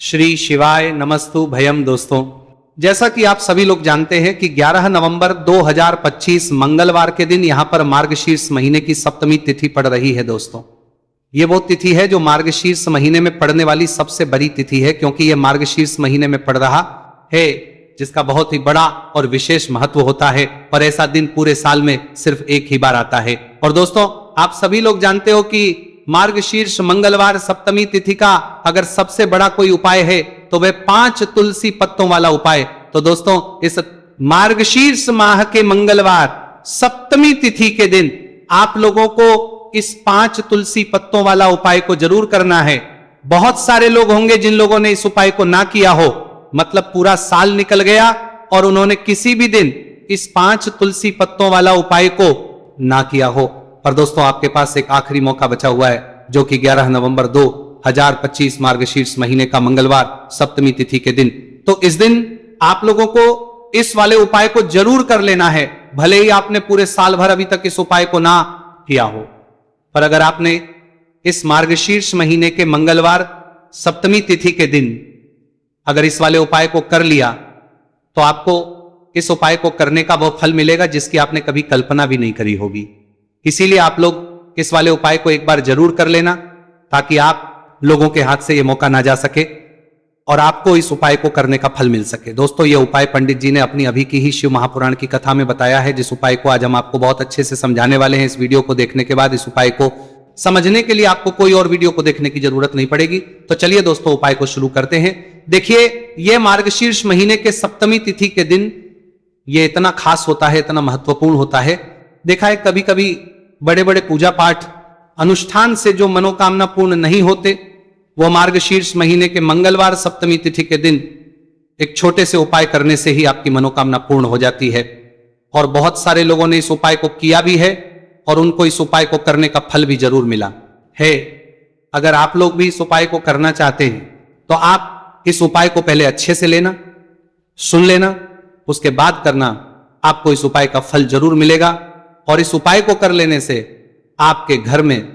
श्री शिवाय नमस्तु भयम। दोस्तों, जैसा कि आप सभी लोग जानते हैं कि 11 नवंबर 2025 मंगलवार के दिन यहां पर मार्गशीर्ष महीने की सप्तमी तिथि पड़ रही है। दोस्तों, ये वो तिथि है जो मार्गशीर्ष महीने में पड़ने वाली सबसे बड़ी तिथि है, क्योंकि यह मार्गशीर्ष महीने में पड़ रहा है, जिसका बहुत ही बड़ा और विशेष महत्व होता है। और ऐसा दिन पूरे साल में सिर्फ एक ही बार आता है। और दोस्तों, आप सभी लोग जानते हो कि मार्गशीर्ष मंगलवार सप्तमी तिथि का अगर सबसे बड़ा कोई उपाय है तो वह 5 तुलसी पत्तों वाला उपाय। तो दोस्तों, इस मार्गशीर्ष माह के मंगलवार सप्तमी तिथि के दिन आप लोगों को इस 5 तुलसी पत्तों वाला उपाय को जरूर करना है। बहुत सारे लोग होंगे जिन लोगों ने इस उपाय को ना किया हो, मतलब पूरा साल निकल गया और उन्होंने किसी भी दिन इस 5 तुलसी पत्तों वाला उपाय को ना किया हो। पर दोस्तों, आपके पास एक आखिरी मौका बचा हुआ है, जो कि 11 नवंबर 2025 मार्गशीर्ष महीने का मंगलवार सप्तमी तिथि के दिन। तो इस दिन आप लोगों को इस वाले उपाय को जरूर कर लेना है, भले ही आपने पूरे साल भर अभी तक इस उपाय को ना किया हो। पर अगर आपने इस मार्गशीर्ष महीने के मंगलवार सप्तमी तिथि के दिन अगर इस वाले उपाय को कर लिया तो आपको इस उपाय को करने का वो फल मिलेगा जिसकी आपने कभी कल्पना भी नहीं करी होगी। इसीलिए आप लोग इस वाले उपाय को एक बार जरूर कर लेना, ताकि आप लोगों के हाथ से यह मौका ना जा सके और आपको इस उपाय को करने का फल मिल सके। दोस्तों, यह उपाय पंडित जी ने अपनी अभी की ही शिव महापुराण की कथा में बताया है, जिस उपाय को आज हम आपको बहुत अच्छे से समझाने वाले हैं। इस वीडियो को देखने के बाद इस उपाय को समझने के लिए आपको कोई और वीडियो को देखने की जरूरत नहीं पड़ेगी। तो चलिए दोस्तों, उपाय को शुरू करते हैं। देखिए, यह मार्गशीर्ष महीने के सप्तमी तिथि के दिन यह इतना खास होता है, इतना महत्वपूर्ण होता है। देखा है, कभी कभी बड़े बड़े पूजा पाठ अनुष्ठान से जो मनोकामना पूर्ण नहीं होते, वो मार्गशीर्ष महीने के मंगलवार सप्तमी तिथि के दिन एक छोटे से उपाय करने से ही आपकी मनोकामना पूर्ण हो जाती है। और बहुत सारे लोगों ने इस उपाय को किया भी है और उनको इस उपाय को करने का फल भी जरूर मिला है। अगर आप लोग भी इस उपाय को करना चाहते हैं तो आप इस उपाय को पहले अच्छे से लेना, सुन लेना, उसके बाद करना। आपको इस उपाय का फल जरूर मिलेगा। और इस उपाय को कर लेने से आपके घर में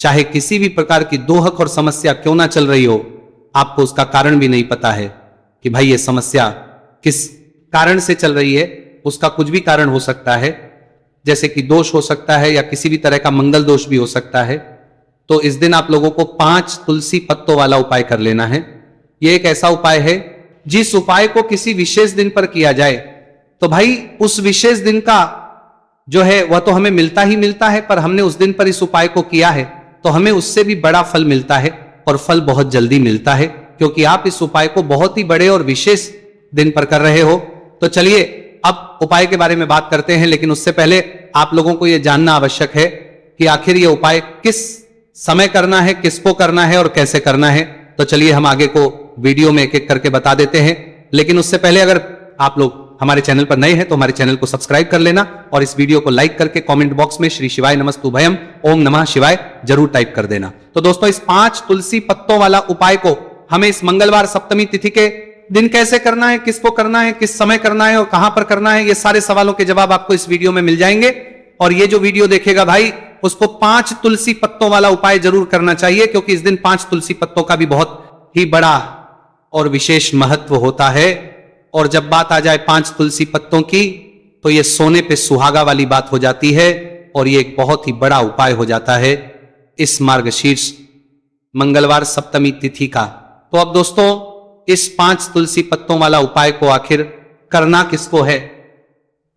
चाहे किसी भी प्रकार की दोहक और समस्या क्यों ना चल रही हो, आपको उसका कारण भी नहीं पता है कि भाई ये समस्या किस कारण से चल रही है। उसका कुछ भी कारण हो सकता है, जैसे कि दोष हो सकता है या किसी भी तरह का मंगल दोष भी हो सकता है। तो इस दिन आप लोगों को 5 तुलसी पत्तों वाला उपाय कर लेना है। यह एक ऐसा उपाय है जिस उपाय को किसी विशेष दिन पर किया जाए तो भाई उस विशेष दिन का जो है वह तो हमें मिलता ही मिलता है, पर हमने उस दिन पर इस उपाय को किया है तो हमें उससे भी बड़ा फल मिलता है, और फल बहुत जल्दी मिलता है, क्योंकि आप इस उपाय को बहुत ही बड़े और विशेष दिन पर कर रहे हो। तो चलिए अब उपाय के बारे में बात करते हैं, लेकिन उससे पहले आप लोगों को यह जानना आवश्यक है कि आखिर यह उपाय किस समय करना है, किसको करना है और कैसे करना है। तो चलिए हम आगे को वीडियो में एक एक करके बता देते हैं। लेकिन उससे पहले अगर आप लोग हमारे चैनल पर नए हैं तो हमारे चैनल को सब्सक्राइब कर लेना और इस वीडियो को लाइक करके कमेंट बॉक्स में श्री शिवाय नमस्तु भयम ओम नमः शिवाय जरूर टाइप कर देना। तो दोस्तों, इस 5 तुलसी पत्तों वाला उपाय को हमें इस मंगलवार सप्तमी तिथि के दिन कैसे करना है, किसको करना है, किस समय करना है और कहां पर करना है, ये सारे सवालों के जवाब आपको इस वीडियो में मिल जाएंगे। और ये जो वीडियो देखेगा भाई, उसको 5 तुलसी पत्तों वाला उपाय जरूर करना चाहिए, क्योंकि इस दिन 5 तुलसी पत्तों का भी बहुत ही बड़ा और विशेष महत्व होता है। और जब बात आ जाए 5 तुलसी पत्तों की, तो यह सोने पे सुहागा वाली बात हो जाती है और यह एक बहुत ही बड़ा उपाय हो जाता है इस मार्गशीर्ष मंगलवार सप्तमी तिथि का। तो अब दोस्तों, इस 5 तुलसी पत्तों वाला उपाय को आखिर करना किसको है,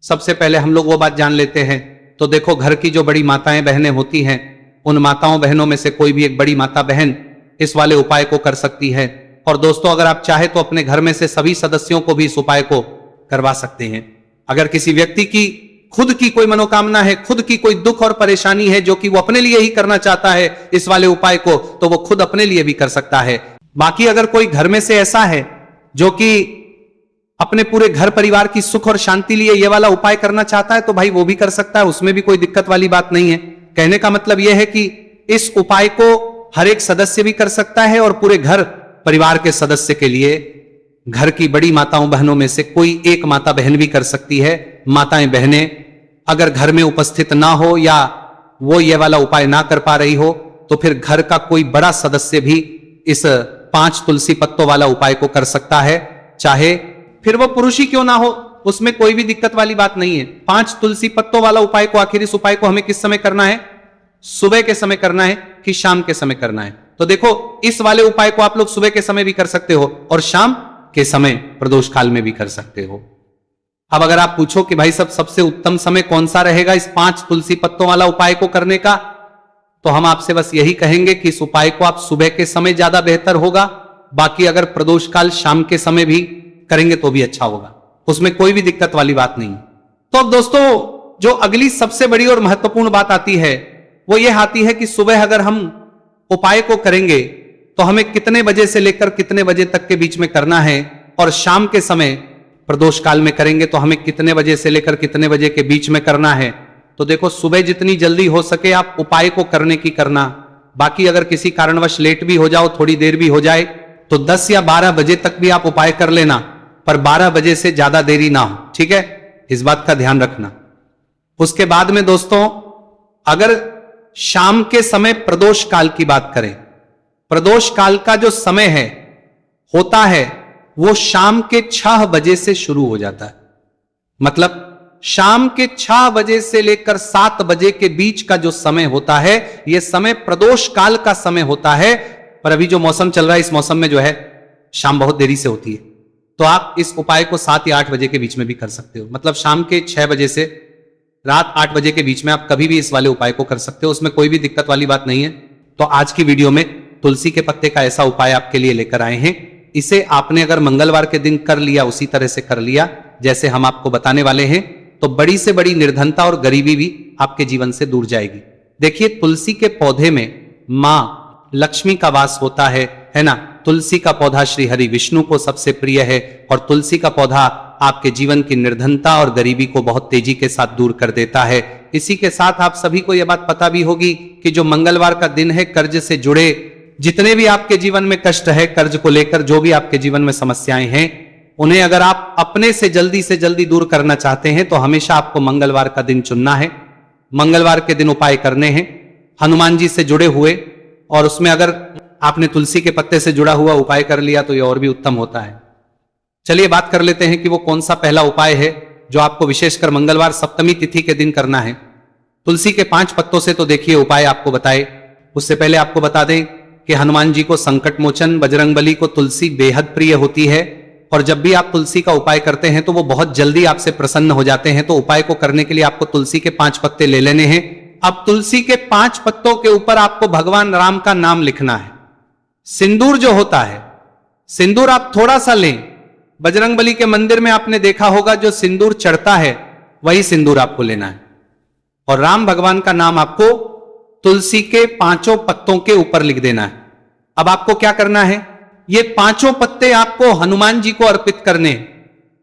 सबसे पहले हम लोग वो बात जान लेते हैं। तो देखो, घर की जो बड़ी माताएं बहनें होती हैं, उन माताओं बहनों में से कोई भी एक बड़ी माता बहन इस वाले उपाय को कर सकती है। और दोस्तों, अगर आप चाहे तो अपने घर में से सभी सदस्यों को भी इस उपाय को करवा सकते हैं। अगर किसी व्यक्ति की खुद की कोई मनोकामना है, खुद की कोई दुख और परेशानी है जो कि वो अपने लिए ही करना चाहता है इस वाले उपाय को, तो वो खुद अपने लिए भी कर सकता है। बाकी अगर कोई घर में से ऐसा है जो कि अपने पूरे घर परिवार की सुख और शांति लिए ये वाला उपाय करना चाहता है, तो भाई वो भी कर सकता है, उसमें भी कोई दिक्कत वाली बात नहीं है। कहने का मतलब यह है कि इस उपाय को हर एक सदस्य भी कर सकता है और पूरे घर परिवार के सदस्य के लिए घर की बड़ी माताओं बहनों में से कोई एक माता बहन भी कर सकती है। माताएं बहनें अगर घर में उपस्थित ना हो या वो ये वाला उपाय ना कर पा रही हो, तो फिर घर का कोई बड़ा सदस्य भी इस 5 तुलसी पत्तों वाला उपाय को कर सकता है, चाहे फिर वो पुरुष ही क्यों ना हो, उसमें कोई भी दिक्कत वाली बात नहीं है। 5 तुलसी पत्तों वाला उपाय को, आखिर इस उपाय को हमें किस समय करना है? सुबह के समय करना है कि शाम के समय करना है? तो देखो, इस वाले उपाय को आप लोग सुबह के समय भी कर सकते हो और शाम के समय प्रदोष काल में भी कर सकते हो। अब अगर आप पूछो कि भाई सबसे उत्तम समय कौन सा रहेगा इस 5 तुलसी पत्तों वाला उपाय को करने का, तो हम आपसे बस यही कहेंगे कि इस उपाय को आप सुबह के समय ज्यादा बेहतर होगा। बाकी अगर प्रदोष काल शाम के समय भी करेंगे तो भी अच्छा होगा, उसमें कोई भी दिक्कत वाली बात नहीं। तो अब दोस्तों, जो अगली सबसे बड़ी और महत्वपूर्ण बात आती है वो ये आती है कि सुबह अगर हम उपाय को करेंगे तो हमें कितने बजे से लेकर कितने बजे तक के बीच में करना है, और शाम के समय प्रदोष काल में करेंगे तो हमें कितने बजे से लेकर कितने बजे के बीच में करना है। तो देखो, सुबह जितनी जल्दी हो सके आप उपाय को करने की करना। बाकी अगर किसी कारणवश लेट भी हो जाओ, थोड़ी देर भी हो जाए, तो 10 या 12 बजे तक भी आप उपाय कर लेना, पर 12 बजे से ज्यादा देरी ना हो, ठीक है? इस बात का ध्यान रखना। उसके बाद में दोस्तों, अगर शाम के समय प्रदोष काल की बात करें, प्रदोष काल का जो समय है होता है वो शाम के 6 बजे से शुरू हो जाता है। मतलब शाम के 6 बजे से लेकर 7 बजे के बीच का जो समय होता है, यह समय प्रदोष काल का समय होता है। पर अभी जो मौसम चल रहा है, इस मौसम में जो है शाम बहुत देरी से होती है, तो आप इस उपाय को 7 या 8 बजे के बीच में भी कर सकते हो। मतलब शाम के 6 बजे से रात 8 बजे के बीच में आप कभी भी इस वाले उपाय को कर सकते हो, उसमें कोई भी दिक्कत वाली बात नहीं है। तो आज की वीडियो में तुलसी के पत्ते का ऐसा उपाय आपके लिए लेकर आए हैं। इसे आपने अगर मंगलवार के दिन कर लिया, उसी तरह से कर लिया जैसे हम आपको बताने वाले हैं, तो बड़ी से बड़ी निर्धनता और गरीबी भी आपके जीवन से दूर जाएगी। देखिए, तुलसी के पौधे में मां लक्ष्मी का वास होता है ना? तुलसी का पौधा श्री हरि विष्णु को सबसे प्रिय है, और तुलसी का पौधा आपके जीवन की निर्धनता और गरीबी को बहुत तेजी के साथ दूर कर देता है। इसी के साथ आप सभी को यह बात पता भी होगी कि जो मंगलवार का दिन है, कर्ज से जुड़े जितने भी आपके जीवन में कष्ट है, कर्ज को लेकर जो भी आपके जीवन में समस्याएं हैं, उन्हें अगर आप अपने से जल्दी दूर करना चाहते हैं तो हमेशा आपको मंगलवार का दिन चुनना है। मंगलवार के दिन उपाय करने हैं हनुमान जी से जुड़े हुए, और उसमें अगर आपने तुलसी के पत्ते से जुड़ा हुआ उपाय कर लिया तो यह और भी उत्तम होता है। चलिए बात कर लेते हैं कि वो कौन सा पहला उपाय है जो आपको विशेषकर मंगलवार सप्तमी तिथि के दिन करना है। तुलसी के 5 पत्तों से तो देखिए उपाय आपको बताए, उससे पहले आपको बता दें कि हनुमान जी को संकट मोचन, बजरंगबली को तुलसी बेहद प्रिय होती है, और जब भी आप तुलसी का उपाय करते हैं तो वो बहुत जल्दी आपसे प्रसन्न हो जाते हैं। तो उपाय को करने के लिए आपको तुलसी के 5 पत्ते ले लेने हैं। अब तुलसी के 5 पत्तों के ऊपर आपको भगवान राम का नाम लिखना है। सिंदूर जो होता है, सिंदूर आप थोड़ा सा लें। बजरंगबली के मंदिर में आपने देखा होगा जो सिंदूर चढ़ता है वही सिंदूर आपको लेना है, और राम भगवान का नाम आपको तुलसी के 5 पत्तों के ऊपर लिख देना है। अब आपको क्या करना है, ये 5 पत्ते आपको हनुमान जी को अर्पित करने।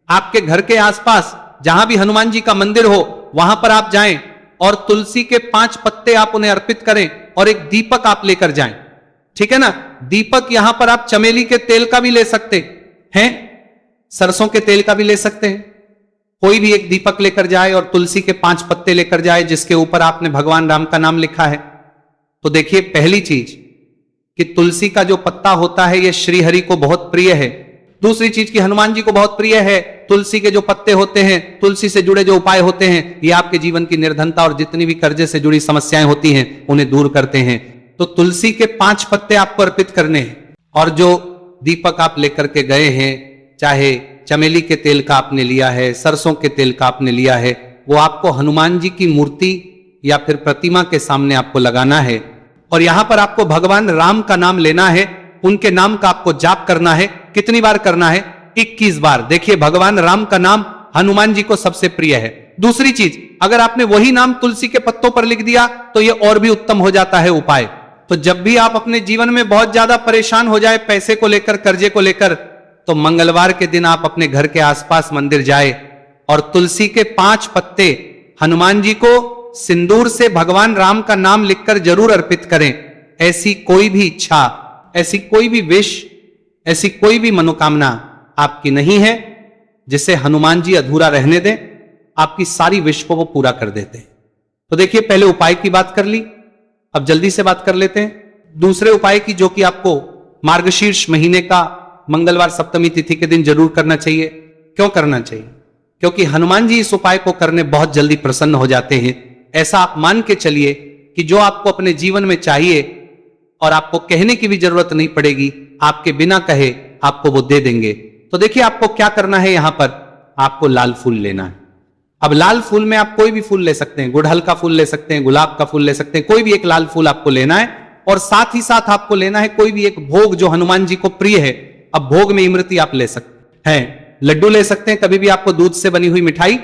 आपके घर के आसपास जहां भी हनुमान जी का मंदिर हो वहां पर आप जाएं और तुलसी के 5 पत्ते आप उन्हें अर्पित करें, और एक दीपक आप लेकर जाएं, ठीक है ना? दीपक यहां पर आप चमेली के तेल का भी ले सकते हैं, सरसों के तेल का भी ले सकते हैं। कोई भी एक दीपक लेकर जाए और तुलसी के 5 पत्ते लेकर जाए जिसके ऊपर आपने भगवान राम का नाम लिखा है। तो देखिए, पहली चीज कि तुलसी का जो पत्ता होता है यह श्री हरि को बहुत प्रिय है। दूसरी चीज कि हनुमान जी को बहुत प्रिय है। तुलसी के जो पत्ते होते हैं, तुलसी से जुड़े जो उपाय होते हैं, ये आपके जीवन की निर्धनता और जितनी भी कर्जे से जुड़ी समस्याएं होती हैं उन्हें दूर करते हैं। तो तुलसी के 5 पत्ते आपको अर्पित करने हैं, और जो दीपक आप लेकर के गए हैं, चाहे चमेली के तेल का आपने लिया है, सरसों के तेल का आपने लिया है, वो आपको हनुमान जी की मूर्ति या फिर प्रतिमा के सामने आपको लगाना है, और यहां पर आपको भगवान राम का नाम लेना है। उनके नाम का आपको जाप करना है। कितनी बार करना है? 21 बार। देखिए, भगवान राम का नाम हनुमान जी को सबसे प्रिय है। दूसरी चीज, अगर आपने वही नाम तुलसी के पत्तों पर लिख दिया तो यह और भी उत्तम हो जाता है उपाय। तो जब भी आप अपने जीवन में बहुत ज्यादा परेशान हो जाए पैसे को लेकर, कर्जे को लेकर, तो मंगलवार के दिन आप अपने घर के आसपास मंदिर जाए और तुलसी के 5 पत्ते हनुमान जी को सिंदूर से भगवान राम का नाम लिखकर जरूर अर्पित करें। ऐसी कोई भी इच्छा, ऐसी कोई भी विश, ऐसी कोई भी मनोकामना आपकी नहीं है जिसे हनुमान जी अधूरा रहने दें। आपकी सारी विश को वो पूरा कर देते हैं। तो देखिए, पहले उपाय की बात कर ली, अब जल्दी से बात कर लेते हैं दूसरे उपाय की, जो कि आपको मार्गशीर्ष महीने का मंगलवार सप्तमी तिथि के दिन जरूर करना चाहिए। क्यों करना चाहिए? क्योंकि हनुमान जी इस उपाय को करने बहुत जल्दी प्रसन्न हो जाते हैं। ऐसा आप मान के चलिए कि जो आपको अपने जीवन में चाहिए और आपको कहने की भी जरूरत नहीं पड़ेगी, आपके बिना कहे आपको वो दे देंगे। तो देखिए आपको क्या करना है, यहां पर आपको लाल फूल लेना है। अब लाल फूल में आप कोई भी फूल ले सकते हैं, गुड़हल का फूल ले सकते हैं, गुलाब का फूल ले सकते हैं, कोई भी एक लाल फूल आपको लेना है। और साथ ही साथ आपको लेना है कोई भी एक भोग जो हनुमान जी को प्रिय है। अब भोग में इमरती आप ले सकते हैं, लड्डू ले सकते हैं, कभी भी आपको दूध से बनी हुई मिठाई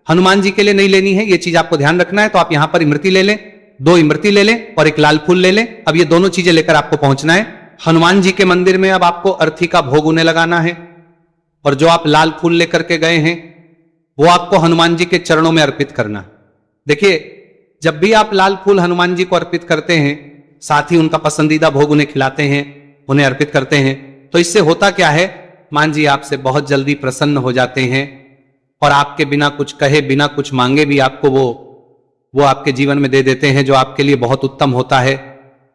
हनुमान जी के लिए नहीं लेनी है, ये चीज आपको ध्यान रखना है। तो आप यहां पर इमरती ले लें, 2 इमरती ले लें और एक लाल फूल ले लें। अब ये दोनों चीजें लेकर आपको पहुंचना है हनुमान जी के मंदिर में। अब आपको अर्थी का भोग उन्हें लगाना है और जो आप लाल फूल लेकर के गए हैं वो आपको हनुमान जी के चरणों में अर्पित करना। देखिए जब भी आप लाल फूल हनुमान जी को अर्पित करते हैं, साथ ही उनका पसंदीदा भोग उन्हें खिलाते हैं, उन्हें अर्पित करते हैं, तो इससे होता क्या है, मान जी आपसे बहुत जल्दी प्रसन्न हो जाते हैं और आपके बिना कुछ कहे, बिना कुछ मांगे भी आपको वो आपके जीवन में दे देते हैं, जो आपके लिए बहुत उत्तम होता है।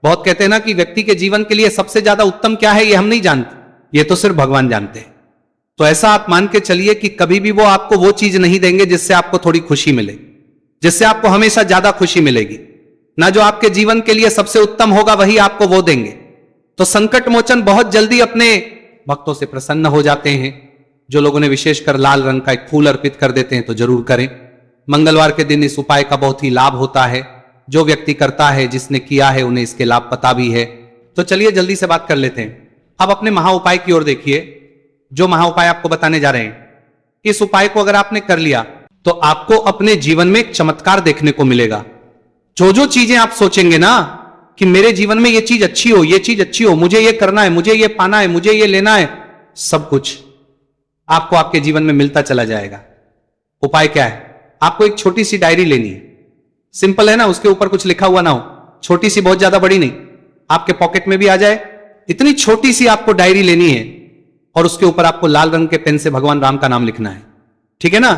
बहुत कहते हैं ना कि व्यक्ति के जीवन के लिए सबसे ज्यादा उत्तम क्या है, ये हम नहीं जानते, ये तो सिर्फ भगवान जानते हैं। तो ऐसा आप मान के चलिए कि कभी भी वो आपको वो चीज नहीं देंगे जिससे आपको थोड़ी खुशी मिले, जिससे आपको हमेशा ज्यादा खुशी मिलेगी ना। जो आपके जीवन के लिए सबसे उत्तम होगा वही आपको वो देंगे। तो संकट मोचन बहुत जल्दी अपने भक्तों से प्रसन्न हो जाते हैं। जो लोगों ने विशेषकर लाल रंग का एक फूल अर्पित कर देते हैं तो जरूर करें। मंगलवार के दिन इस उपाय का बहुत ही लाभ होता है। जो व्यक्ति करता है, जिसने किया है, उन्हें इसके लाभ पता भी है। तो चलिए जल्दी से बात कर लेते हैं। अब अपने महा उपाय की ओर देखिए। जो महा उपाय आपको बताने जा रहे हैं, इस उपाय को अगर आपने कर लिया तो आपको अपने जीवन में एक चमत्कार देखने को मिलेगा। जो जो चीजें आप सोचेंगे ना कि मेरे जीवन में ये चीज अच्छी हो, ये चीज अच्छी हो, मुझे ये करना है, मुझे ये पाना है, मुझे ये लेना है, सब कुछ आपको आपके जीवन में मिलता चला जाएगा। उपाय क्या है? आपको एक छोटी सी डायरी लेनी है। सिंपल है ना, उसके ऊपर कुछ लिखा हुआ ना हो, छोटी सी, बहुत ज्यादा बड़ी नहीं, आपके पॉकेट में भी आ जाए, इतनी छोटी सी आपको डायरी लेनी है और उसके ऊपर आपको लाल रंग के पेन से भगवान राम का नाम लिखना है। ठीक है ना?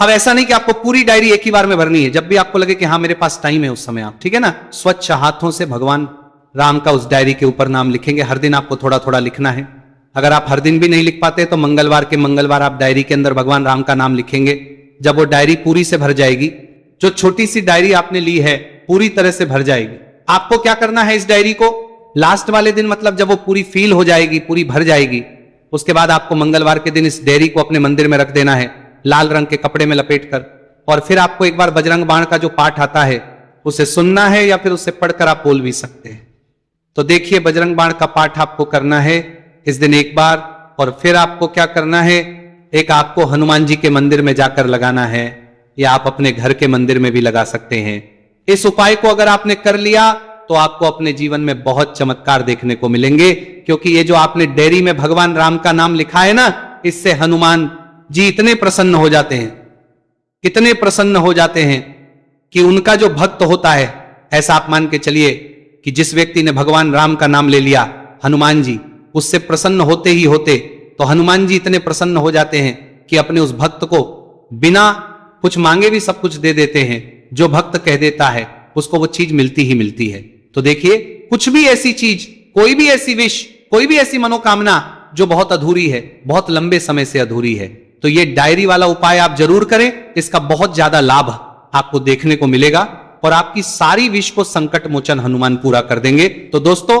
अब ऐसा नहीं कि आपको पूरी डायरी एक ही बार में भरनी है, जब भी आपको लगे कि हाँ मेरे पास टाइम है उस समय आप, ठीक है ना, स्वच्छ हाथों से भगवान राम का उस डायरी के ऊपर नाम लिखेंगे। हर दिन आपको थोड़ा थोड़ा लिखना है। अगर आप हर दिन भी नहीं लिख पाते तो मंगलवार के मंगलवार आप डायरी के अंदर भगवान राम का नाम लिखेंगे। जब वो डायरी पूरी से भर जाएगी, जो छोटी सी डायरी आपने ली है पूरी तरह से भर जाएगी, आपको क्या करना है, इस डायरी को लास्ट वाले दिन, मतलब जब वो पूरी फील हो जाएगी, पूरी भर जाएगी, उसके बाद आपको मंगलवार के दिन इस डायरी को अपने मंदिर में रख देना है, लाल रंग के कपड़े में लपेटकर। और फिर आपको एक बार बजरंग बाण का जो पाठ आता है उसे सुनना है या फिर उसे पढ़कर आप बोल भी सकते हैं। तो देखिए बजरंग बाण का पाठ आपको करना है इस दिन एक बार, और फिर आपको क्या करना है, एक आपको हनुमान जी के मंदिर में जाकर लगाना है, या आप अपने घर के मंदिर में भी लगा सकते हैं। इस उपाय को अगर आपने कर लिया तो आपको अपने जीवन में बहुत चमत्कार देखने को मिलेंगे, क्योंकि ये जो आपने डायरी में भगवान राम का नाम लिखा है ना, इससे हनुमान जी इतने प्रसन्न हो जाते हैं, कितने प्रसन्न हो जाते हैं कि उनका जो भक्त होता है, ऐसा आप मान के चलिए कि जिस व्यक्ति ने भगवान राम का नाम ले लिया, हनुमान जी उससे प्रसन्न होते ही होते, तो हनुमान जी इतने प्रसन्न हो जाते हैं कि अपने उस भक्त को बिना कुछ मांगे भी सब कुछ दे देते हैं। जो भक्त कह देता है उसको वो चीज मिलती ही मिलती है। तो देखिए, कुछ भी ऐसी चीज, कोई भी ऐसी विश, कोई भी ऐसी मनोकामना जो बहुत अधूरी है, बहुत लंबे समय से अधूरी है, तो ये डायरी वाला उपाय आप जरूर करें। इसका बहुत ज्यादा लाभ आपको देखने को मिलेगा और आपकी सारी विश को संकट मोचन हनुमान पूरा कर देंगे। तो दोस्तों,